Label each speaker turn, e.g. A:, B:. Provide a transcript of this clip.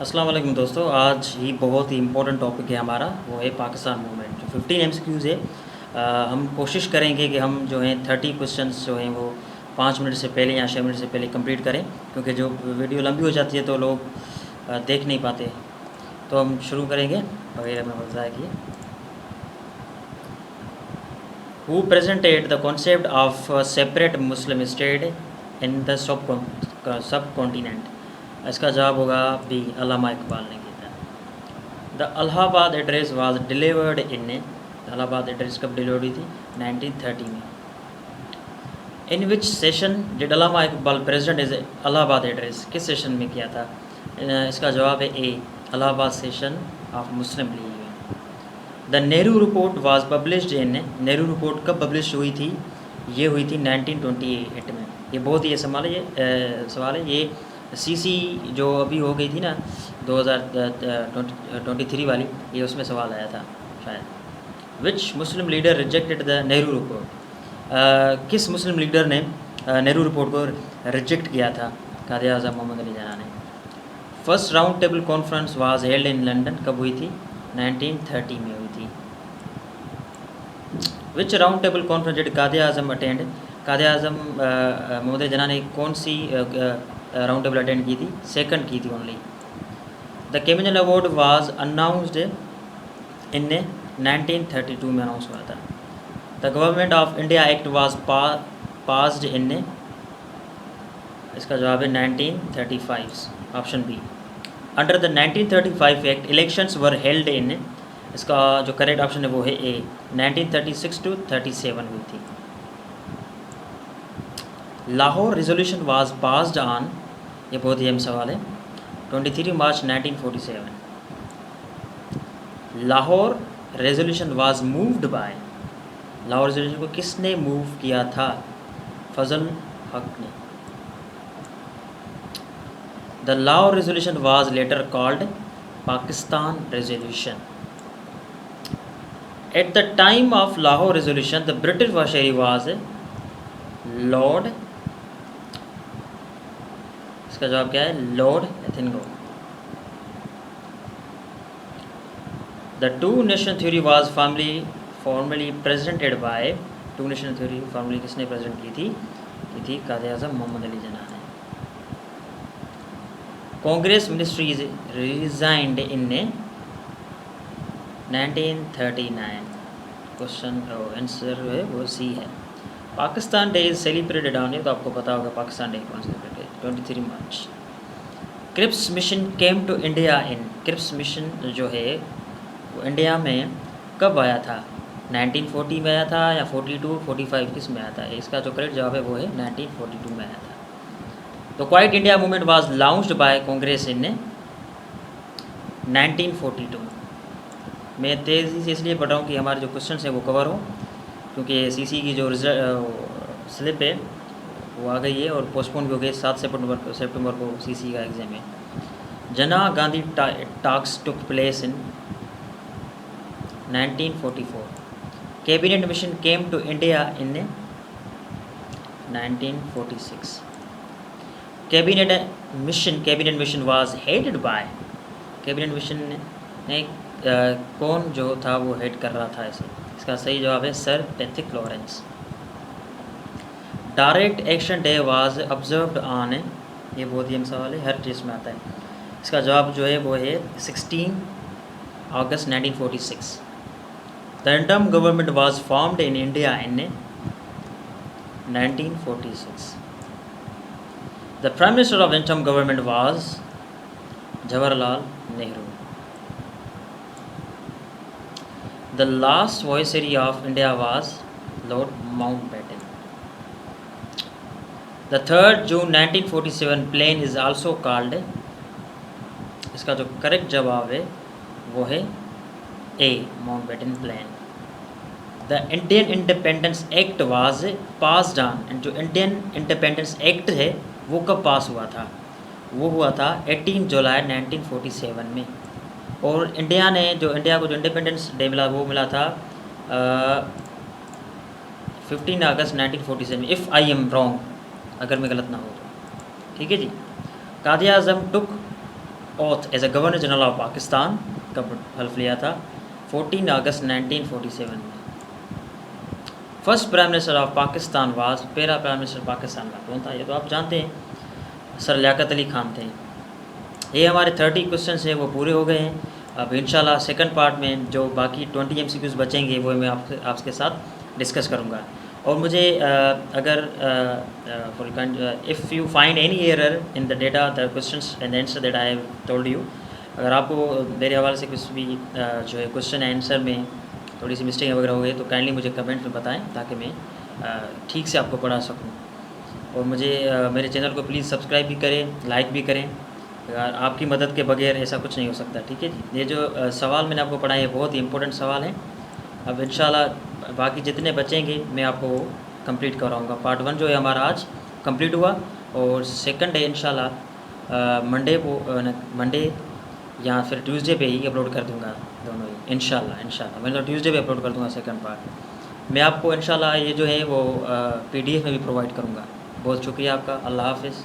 A: अस्सलाम वालेकुम दोस्तों। आज ही बहुत ही इम्पोर्टेंट टॉपिक है हमारा, वो है पाकिस्तान मूवमेंट। जो 15 एमसीक्यूज़ है, हम कोशिश करेंगे कि हम जो हैं 30 क्वेश्चंस जो हैं वो 5 मिनट से पहले या 6 मिनट से पहले कंप्लीट करें, क्योंकि जो वीडियो लंबी हो जाती है तो लोग देख नहीं पाते। तो हम शुरू करेंगे वगैरह में बताया कि who presented the concept of separate Muslim state in the subcontinent. इसका जवाब होगा बी, अल्लामा इकबाल ने किया था। The Allahabad address was delivered in, Allahabad address कब डिलीवर हुई थी? 1930 में। In which session did Allama Iqbal present is Allahabad address, किस सेशन में किया था? इसका जवाब है A, Allahabad session of Muslim League में। The Nehru report was published in, Nehru report कब पब्लिश हुई थी? ये हुई थी 1928 में। ये बहुत ही सवाल है ये सीसी जो अभी हो गई थी ना 2023 वाली, ये उसमें सवाल आया था शायद। Which Muslim leader rejected the Nehru report, किस मुस्लिम लीडर ने नेहरू रिपोर्ट को रिजेक्ट किया था? कायदे आज़म मोहम्मद अली जिन्ना ने। First round table conference was held in London, कब हुई थी? 1930 में हुई थी। विच राउंड टेबल कॉन्फ्रेंस डिड कायदे आज़म अटेंड, कायदे आज़म मोहम्मद अली जिन्ना ने कौन सी राउंड टेबल अटेंड की थी? सेकंड की थी only. The cabinet award was announced in 1932 में अनाउंस हुआ था। The government of India act was passed in, इसका जवाब है 1935, option B. Under the 1935 act elections were held in, इसका जो करेक्ट ऑप्शन है वो है ए, 1936 to 37 हुई थी। Lahore resolution was passed on, ये बहुत ही अहम सवाल है, 23 मार्च 1947। Lahore resolution was moved by, Lahore resolution को किसने मूव किया था? फजल हक ने। The Lahore resolution was later called Pakistan resolution. At the time of Lahore resolution the British viceroy was lord, इसका जवाब क्या है? लॉर्ड एथिनगो। The two nation theory was formally presented by, two nation theory formally किसने प्रेजेंट की थी कायदे आज़म मोहम्मद अली जिन्ना ने। कांग्रेस मिनिस्ट्री रिजाइंड इन 1939, क्वेश्चन आंसर है वो सी है। Pakistan day is celebrated on, ये तो आपको पता होगा पाकिस्तान डे कौन सेलिब्रेट है, 23 मार्च। Cripps mission came to India in, Cripps mission जो है वो इंडिया में कब आया था? 1940 में आया था या 42, 45, किस में आया था? इसका जो करेक्ट जवाब है वो है 1942 में आया था। तो quit India movement was launched by Congress in 1942। मैं तेज़ी से इसलिए पढ़ रहा हूँ कि हमारे जो क्वेश्चन हैं वो कवर हो, क्योंकि सीसी की जो स्लिप है वो आ गई है और पोस्टपोन भी हो गई। 7 सितंबर को सीसी का एग्ज़ाम है। Jinnah Gandhi talks took place in 1944। Cabinet mission came to India in 1946। Cabinet mission was headed by, cabinet mission ने कौन जो था वो हेड कर रहा था इसे? इसका सही जवाब है sir Patrick Lawrence. Direct action day was observed on, ये बहुत ही अहम सवाल है, हर चीज़ में आता है। इसका जवाब जो है वो है 16 अगस्त 1946। The interim government was formed in India in 1946। The prime minister of interim government was Jawaharlal Nehru. The last viceroy of India was Lord Mountbatten. The 3rd June 1947 plane is also called, इसका जो करेक्ट जवाब है वो है A, Mountbatten plan. The Indian independence act was passed on, जो Indian independence act है वो कब पास हुआ था? वो हुआ था 18 जुलाई 1947 में। और इंडिया को जो इंडिपेंडेंस डे मिला वो मिला था 15 अगस्त 1947, इफ़ आई एम रॉन्ग, अगर मैं गलत ना हो तो। ठीक है जी। कायदे आज़म टुक oath as a Governor General of Pakistan कब हल्फ लिया था? 14 अगस्त 1947 में. First prime minister of Pakistan was, पहला प्राइम मिनिस्टर पाकिस्तान का कौन था? ये तो आप जानते हैं, सर लियाकत अली खान थे. ये हमारे 30 क्वेश्चन हैं वो पूरे हो गए हैं. अब इंशाल्लाह सेकंड पार्ट में जो बाकी 20 MCQs बचेंगे वो मैं आपके साथ डिस्कस करूँगा. और मुझे अगर if you find any error in the data the questions and answer that I have told you, अगर आपको मेरे हवाले से कुछ भी जो है क्वेश्चन आंसर में थोड़ी सी मिस्टेक वगैरह हो गई तो काइंडली मुझे कमेंट में बताएं ताकि मैं ठीक से आपको पढ़ा सकूं. और मुझे मेरे चैनल को प्लीज़ सब्सक्राइब भी करें, लाइक भी करें. यार आपकी मदद के बगैर ऐसा कुछ नहीं हो सकता. ठीक है जी. ये जो सवाल मैंने आपको पढ़ाए बहुत ही इंपॉर्टेंट सवाल हैं. अब इंशाल्लाह बाकी जितने बचेंगे मैं आपको कंप्लीट कराऊंगा. पार्ट 1 जो है हमारा आज कंप्लीट हुआ और सेकंड है इंशाल्लाह मंडे या फिर ट्यूसडे पे ही अपलोड कर दूंगा दोनों ही इंशाल्लाह. मैं तो ट्यूसडे पे अपलोड कर दूंगा सेकंड पार्ट. मैं आपको इंशाल्लाह ये जो है वो PDF में भी प्रोवाइड करूँगा. बहुत शुक्रिया आपका. अल्लाह हाफ़िज़.